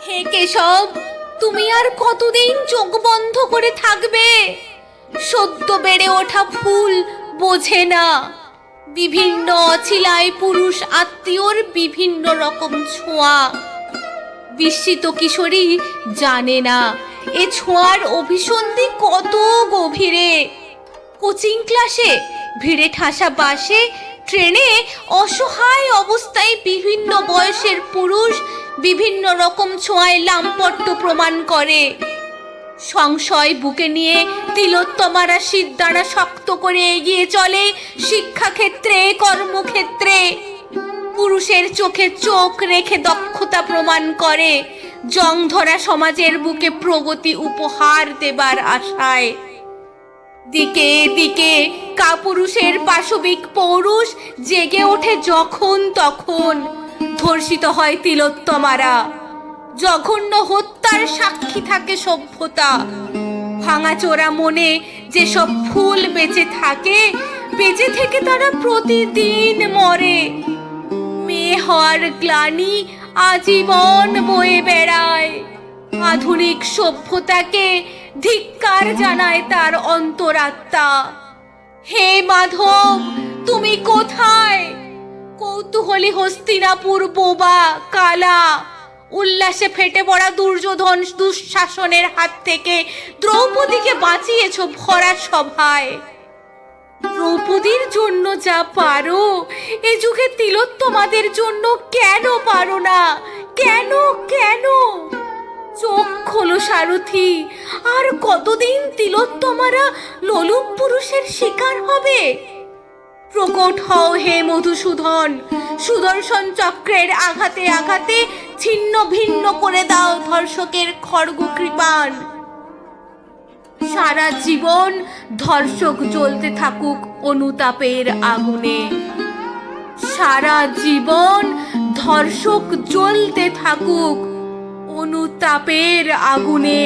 হে কেশব, তুমি আর কতদিন চোখ বন্ধ করে থাকবে? সদ্য বেড়ে ওঠা ফুল বোঝে না বিভিন্ন অছিলায় পুরুষ আত্মীয়র বিভিন্ন রকম ছোঁয়া। বিস্মিত কিশোরী জানে না এ ছোঁয়ার অভিসন্ধি কত গভীরে। কোচিং ক্লাসে, ভিড়ে ঠাসা বাসে, ট্রেনে অসহায় অবস্থায় বিভিন্ন বয়সের পুরুষ বিভিন্ন রকম ছোঁয়ায় লাম্পট্য প্রমাণ করে। সংশয় বুকে নিয়ে তিলোত্তমারা সিদ্ধারা শক্ত করে এগিয়ে চলে শিক্ষাক্ষেত্রে, কর্মক্ষেত্রে। পুরুষের চোখে চোখ রেখে দক্ষতা প্রমাণ করে জংধরা সমাজের বুকে প্রগতি উপহার দেবার আশায়। দিকে দিকে কাপুরুষের পাশবিক পৌরুষ জেগে ওঠে যখন তখন। ধর্ষিত হয় তিলোত্তমারা, জঘন্য হত্যার সাক্ষী থাকে সভ্যতা। ভাঙাচোরা মনে যেসব ফুল বেঁচে থাকে, বেঁচে থেকে তারা প্রতিদিন মরে। মেয়ে হওয়ার গ্লানি আজীবন বয়ে বেড়ায়। আধুনিক সভ্যতাকে ধিক্কার জানায় তার অন্তরাত্মা। হে মাধব, তুমি কোথায়? কৌতূহলী হস্তিনাপুর বোবা কালা উল্লাসে ফেটে পড়া দুর্যোধন দুঃশাসনের হাত থেকে দ্রৌপদীকে বাঁচিয়েছ ভরা সভায়। দ্রৌপদীর জন্য যা পারো, এ যুগে তিলোত্তমাদের জন্য কেন পারো না? কেন কেন? চোখ খোলো সারথি, আর কতদিন তিলোত্তমারা লোলুপ পুরুষের শিকার হবে? প্রকট হও হে মধুসূদন, সুদর্শন চক্রের আঘাতে আঘাতে ছিন্ন ভিন্ন করে দাও ধর্ষকের খড়গ কৃপাণ। সারা জীবন ধর্ষক জ্বলতে থাকুক অনুতাপের আগুনে। সারা জীবন ধর্ষক জ্বলতে থাকুক অনুতাপের আগুনে।